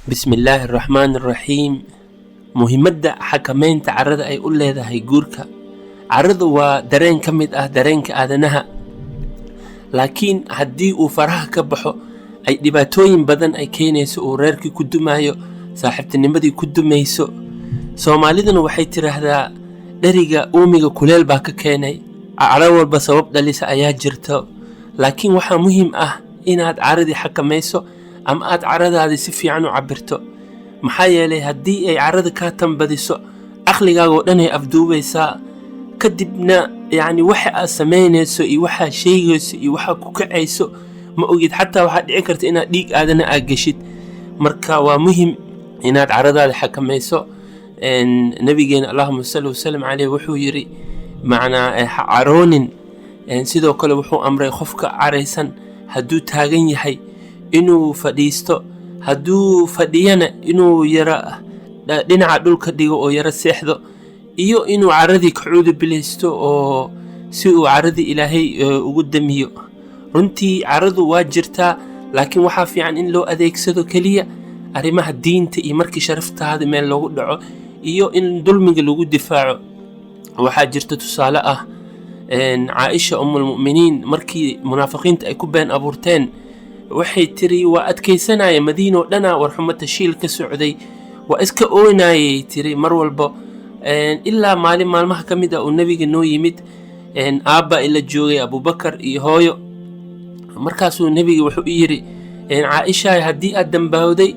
بسم الله الرحمن الرحيم. muhiimadda xakamaynta carrada ay u leedahay guurka. carradu waa dareen ka mid ah dareenka aadanaha, laakiin haddii uu faraha ka baxo ay dhibaatooyin badan ay keenayso, uu reerkii ku dumaayo, saaxiibtinimadii ku dumayso. Soomaaliduna waxay tiraahdaa dheriga uumiga kuleel baa ka keenay. carro walba sabab dhalisa ayaa jirto, laakiin waxaa muhiim ah inaad carradii xakamayso ama aad carradaadii si fiican u cabirto. maxaa yeelay haddii ay carrada kaa tambadiso, aqligaaga oo dhan ay afduubaysaa, kadibna waxa aad samaynayso iyo waxaa sheegayso iyo waxaa ku kacayso ma ogid. xataa waxaa dhici karta inaad dhiig aadana aad geshid. marka waa muhiim inaad carradaada xakamayso. nabigeena allahuma salli wasalam caleyh wuxuu yidhi ha caroonin. sidoo kale wuxuu amray qofka caraysan hadduu taagan yahay inuu fadhiisto, hadduu fadhiyana inuu yara dhinaca dhulka dhigo oo yara seexdo, iyo inuu carradii ka cuudubilaysto oo si uu carradii ilaahay ugu damiyo. runtii carradu waa jirtaa, laakiin waxaa fiican in loo adeegsado keliya arrimaha diinta iyo markii sharaftaada meel loogu dhaco iyo in dulmiga lagu difaaco. waxaa jirta tusaale ah caaisha umulmu'miniin markii munaafiqiinta ay ku been abuurteen, waxay tiri waa adkaysanaya madiino dhana warxumo tashiil ka socday, waa iska ooynayay tiri mar walba. ilaa maalin maalmaha ka mid ah uu nabiga noo yimid, aabba ila joogay abubakar iyo hooyo. markaasuu nabiga wuxuu yidhi caaisha haddii aad dambaawday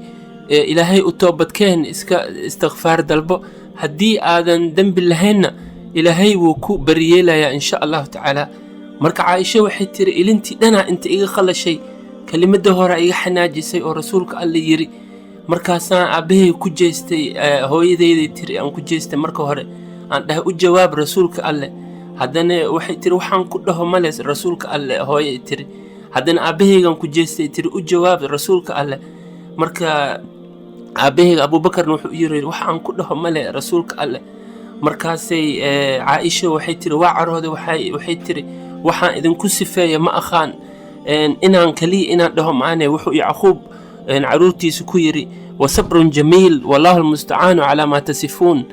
ilaahay u toobadkeen, iska istikfaar dalbo. haddii aadan dembi lahaynna ilaahay wuu ku bariyeelayaa insha allahu tacaala. marka caaisha waxay tiri ilintii dhanaa inta iga khalashay, kelimadda hore iga xanaajisay oo rasuulka alla yiri. markaasaan aabbahay ku jeestay, hooyadayday tiri aan ku jeestay marka hore, aan dhahay u jawaab rasuulka alle. haddana waxay tiri waxaan ku dhaho male rasuulka alle. hooyay tiri haddana aabbahaygaan ku jeestay tiri u jawaab rasuulka alle. marka aabbahayga abuubakarna wuxuu yiri waxaan ku dhaho male rasuulka alle. markaasay caaisha waxay tiri waa carooday, waxay tiri waxaan idinku sifeeya ma aqaan, inaan kaliya inaan dhaho maane. wuxuu yacquub caruurtiisa ku yiri wasabrun jamiil wallahu almustacaanu calaa maa tasifuun.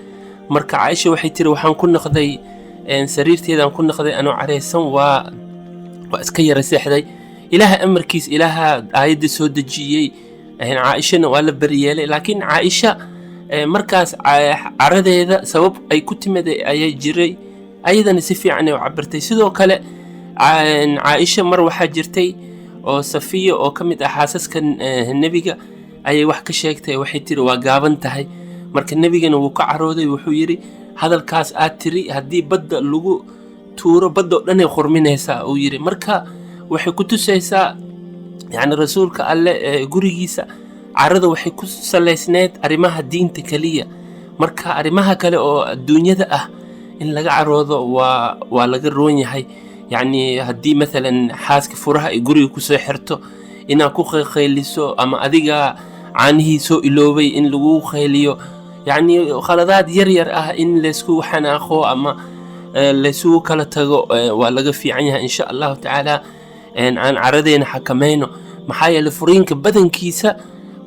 marka caaisha waxay tiri waxaan ku noqday sariirteedaan ku noqday anoo careysan, waa iska yara seexday. ilaaha amarkiis, ilaaha aayadda soo dejiyey. caaishana waa la bariyeelay, laakiin caaisha markaas carradeeda sabab ay ku timid ayay jiray, ayadana si fiican ay u cabirtay. sidoo kale caaisha mar waxaa jirtay oo safiya oo ka mid ah xaasaska nebiga ayay wax ka sheegtay. waxay tiri waa gaaban tahay. marka nebigana wuu ka carooday, wuxuu yidhi hadalkaas aad tiri haddii badda lagu tuuro badda oo dhanay khurminaysaa uu yidhi. marka waxay ku tusaysaa rasuulka alle gurigiisa carrada waxay ku salaysneed arrimaha diinta keliya. marka arrimaha kale oo adduunyada ah in laga caroodo waa laga roon yahay. haddii maalan xaaska furaha ay guriga kusoo xirto, inaad ku khayliso, ama adiga caanihii soo iloobay in lagu khayliyo, khaladaad yar yar ah in laysku xanaaqo ama laysugu kala tago, waa laga fiican yahay insha allahu tacaala. aan carradeena xakamayno, maxaa yeelay furiinka badankiisa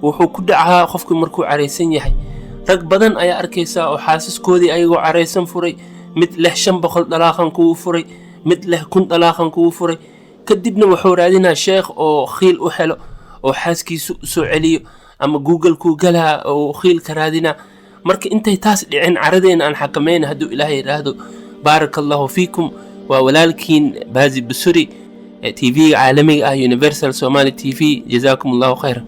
wuxuu ku dhacaa qofku markuu caraysan yahay. rag badan ayaa arkaysaa oo xaasaskoodii ayagoo caraysan furay, mid leh 500 dalaaqan kugu furay, mid leh 1000 dalaaqan kugu furay. kadibna wuxuu raadinaa sheekh oo khiil u helo oo xaaskiisu soo celiyo, ama google-ku galaa oo khiil ka raadinaa. marka intay taas dhicin carradeena aan xakamayna hadduu ilaahay yidhaahdo. baaraka allahu fiikum. waa walaalkiin baazi busuri, TV caalamiga ah Universal Somali TV. jazaakum allahu khayran.